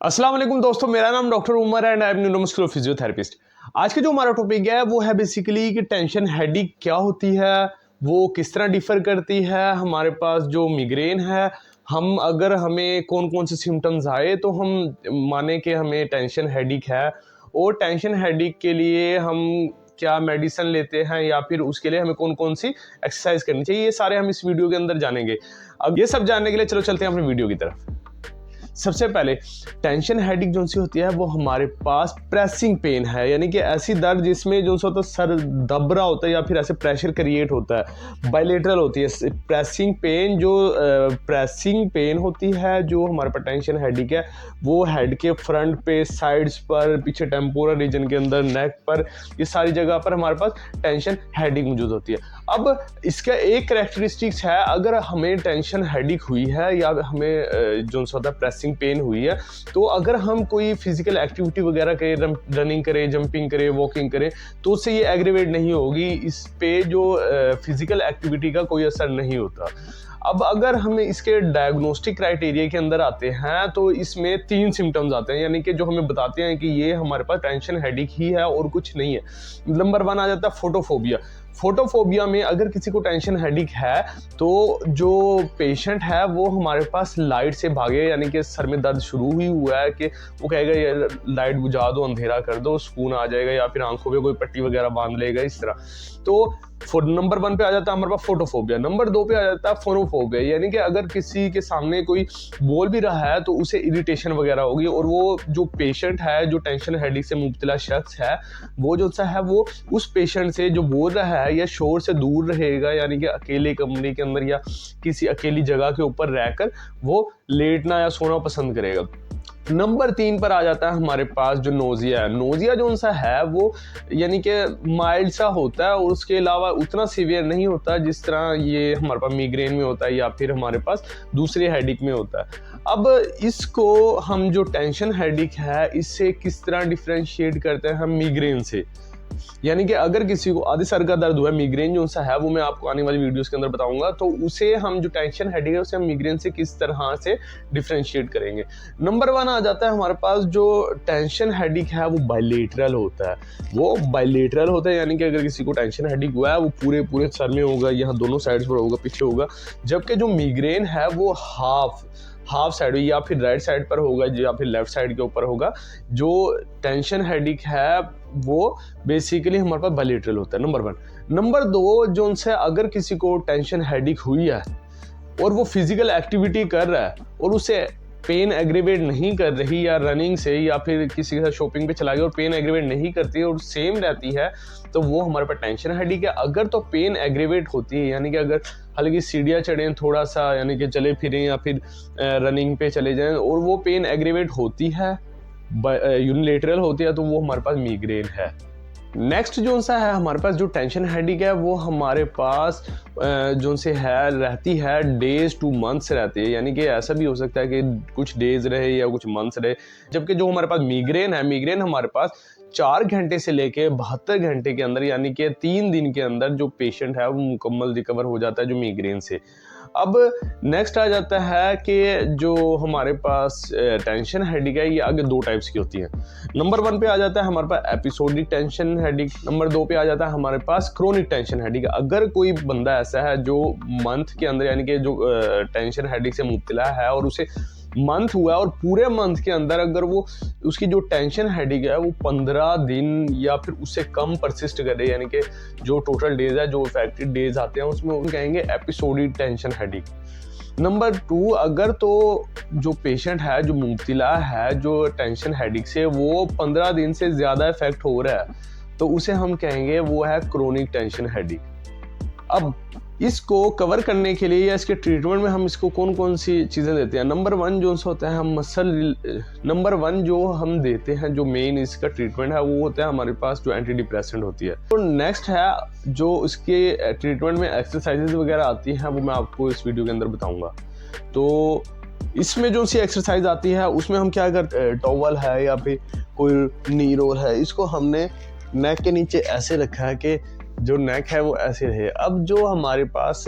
अस्सलाम वालेकुम दोस्तों, मेरा नाम doctor Umar and I am neuromuscular physiotherapist. आज के जो हमारा टॉपिक है वो है बेसिकली कि टेंशन हेडेक क्या होती है, वो किस तरह डिफर करती है। हमारे पास जो मिग्रेन है, हम अगर हमें कौन कौन से सिम्टम्स आए तो हम माने कि हमें टेंशन हेडेक है, और टेंशन हेडेक के लिए हम क्या मेडिसिन लेते हैं या फिर उसके लिए हमें कौन कौन सी एक्सरसाइज करनी चाहिए, ये सारे हम इस वीडियो के अंदर जानेंगे। अब ये सब जानने के लिए चलो चलते हैं अपनी वीडियो की तरफ। सबसे पहले टेंशन हेडेक जो सी होती है वो हमारे पास प्रेसिंग पेन है, यानी कि ऐसी दर्द जिसमें जो सा होता है सर दब रहा होता है या फिर ऐसे प्रेशर क्रिएट होता है। बायलेटरल होती है प्रेसिंग पेन। जो प्रेसिंग पेन होती है जो हमारे पास टेंशन हेडेक है वो हेड के फ्रंट पे, साइड्स पर, पीछे टेम्पोरल रीजन के अंदर, नेक पर, ये सारी जगह पर हमारे पास टेंशन हेडेक मौजूद होती है। अब इसका एक कैरेक्टरिस्टिक्स है, अगर हमें टेंशन हेडेक हुई है या हमें जो सा होता है प्रेसिंग पेन हुई है, तो अगर हम कोई फिजिकल एक्टिविटी वगैरह करें, रनिंग करें, जंपिंग करें, वॉकिंग करें, तो उससे ये एग्रीवेट नहीं होगी। इस पे जो फिजिकल एक्टिविटी का कोई असर नहीं होता। अब अगर हम इसके डायग्नोस्टिक क्राइटेरिया के अंदर आते हैं तो इसमें 3 सिम्टम्स आते हैं, यानी कि जो हमें बताते हैं कि ये हमारे पास टेंशन हेडेक ही है और कुछ नहीं है। नंबर 1 आ जाता है फोटोफोबिया। फोटोफोबिया में अगर किसी को टेंशन हेडेक है तो जो पेशेंट है वो हमारे पास लाइट से भागे, यानी कि सर में दर्द शुरू ही हुआ है कि वो कहेगा ये लाइट बुझा दो, अंधेरा कर दो, सुकून आ जाएगा, या फिर आंखों पे कोई पट्टी वगैरह बांध लेगा, इस तरह। तो नंबर 1 पे आ जाता है हमारे पास फोटोफोबिया। नंबर 2 पे आ जाता है फोनोफोबिया, यानी कि अगर किसी के सामने कोई बोल भी रहा है तो उसे इरिटेशन वगैरह होगी, और वो जो पेशेंट है, जो टेंशन हेडेक से मुब्तला शख्स है, वो जो सा है वो उस पेशेंट से जो बोल रहा है या शोर से दूर रहेगा, यानी कि अकेले कमरे के अंदर या किसी अकेली जगह के ऊपर रहकर वो लेटना या सोना पसंद करेगा। नंबर 3 पर आ जाता है हमारे पास जो नोजिया है। नोजिया जो सा है वो यानी कि माइल्ड सा होता है और उसके अलावा उतना सीवियर नहीं होता जिस तरह ये हमारे पास मिग्रेन में होता है या फिर हमारे पास दूसरे हेडेक में होता है। अब इसको हम जो टेंशन हेडेक है इससे किस तरह डिफरेंशिएट करते हैं हम मिग्रेन से, यानी कि अगर किसी को आधे सर का दर्द हुआ है, मिग्रेन जो सा है वो मैं आपको आने वाली वीडियोस के अंदर बताऊंगा, तो उसे हम जो टेंशन हेडेक है उसे हम मिग्रेन से किस तरह से डिफरेंशिएट करेंगे। नंबर 1 आ जाता है हमारे पास जो टेंशन हेडेक है वो बायलेटरल होता है। वो बायलेटरल होता है, यानी कि अगर किसी को टेंशन हेडेक हुआ है वो पूरे सर में होगा, यहाँ दोनों साइड्स पर होगा, पीछे होगा। जबकि जो मिग्रेन है वो हाफ साइड या फिर राइट साइड पर होगा या फिर लेफ्ट साइड के ऊपर होगा। जो टेंशन हेडेक है वो बेसिकली हमारे पास बायलेटरल होता है, नंबर 1। नंबर 2 जो उनसे अगर किसी को टेंशन हेडेक हुई है और वो फिजिकल एक्टिविटी कर रहा है और उसे पेन एग्रीवेट नहीं कर रही, या रनिंग से या फिर किसी के साथ शॉपिंग पे चला गया और पेन एग्रीवेट नहीं करती है और सेम रहती है, तो वो हमारे पास टेंशन हेडेक है। अगर तो पेन एग्रीवेट होती है, यानी कि अगर हालांकि सीढ़ियाँ चढ़ें थोड़ा सा, यानी कि चले फिरें या फिर रनिंग पे चले जाएं और वो पेन एग्रीवेट होती है, यूनिलेटरल होती है, तो वो हमारे पास मिग्रेन है। नेक्स्ट जो सा है हमारे पास जो टेंशन हेडेक है वो हमारे पास जो से है रहती है डेज टू मंथ्स रहती है, यानी कि ऐसा भी हो सकता है कि कुछ डेज रहे या कुछ मंथ्स रहे। जबकि जो हमारे पास मिग्रेन है, मिग्रेन हमारे पास 4 घंटे से लेके 72 घंटे के अंदर, यानी कि 3 दिन के अंदर जो पेशेंट है वो मुकम्मल रिकवर हो जाता है जो मिग्रेन से। अब नेक्स्ट आ जाता है कि जो हमारे पास टेंशन हेडेक है ये आगे 2 टाइप्स की होती है। नंबर 1 पे आ जाता है हमारे पास एपिसोडिक टेंशन हेडेक। नंबर 2 पे आ जाता है हमारे पास क्रोनिक टेंशन हेडेक। अगर कोई बंदा ऐसा है जो मंथ के अंदर, यानी कि जो टेंशन हेडेक से मुब्तला है और उसे मंथ हुआ है और पूरे मंथ के अंदर अगर वो उसकी जो टेंशन हेडेक है वो 15 दिन या फिर उससे कम परसिस्ट करे, यानी कि जो टोटल डेज है, जो इफेक्टेड डेज आते हैं उसमें उनको कहेंगे एपिसोडिक टेंशन हेडेक। नंबर 2, अगर तो जो पेशेंट है जो मुब्तला है जो टेंशन हेडेक से वो 15 दिन से ज़्यादा इफेक्ट हो रहा है, तो उसे हम कहेंगे वो है क्रोनिक टेंशन हेडेक। अब इसको कवर करने के लिए या इसके ट्रीटमेंट में हम इसको कौन कौन सी चीज़ें देते हैं। नंबर 1 जो होता है हम नंबर 1 जो हम देते हैं, जो मेन इसका ट्रीटमेंट है वो होता है हमारे पास जो एंटी डिप्रेसेंट होती है। तो नेक्स्ट है जो इसके ट्रीटमेंट में एक्सरसाइजेज वगैरह आती हैं वो मैं आपको इस वीडियो के अंदर बताऊँगा। तो इसमें जो सी एक्सरसाइज आती है उसमें हम क्या करते हैं, टॉवल है या फिर कोई नी रोल है, इसको हमने नेक के नीचे ऐसे रखा है कि जो नेक है वो ऐसे रहे। अब जो हमारे पास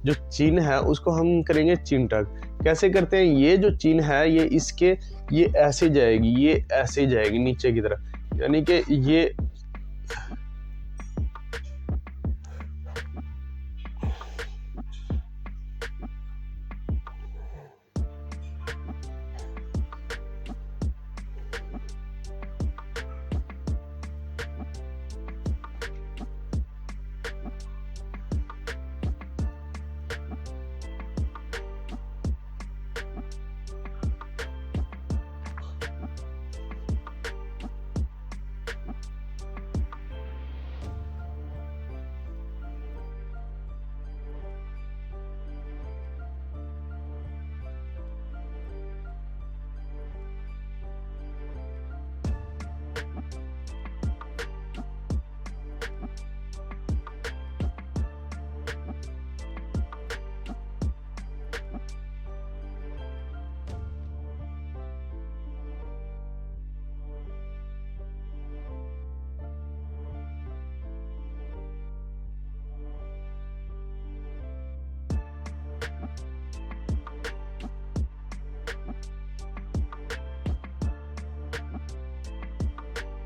जो चिन है उसको हम करेंगे चिन टक, कैसे करते हैं, ये जो चीन है ये इसके ये ऐसे जाएगी, ये ऐसे जाएगी नीचे की तरफ, यानी कि ये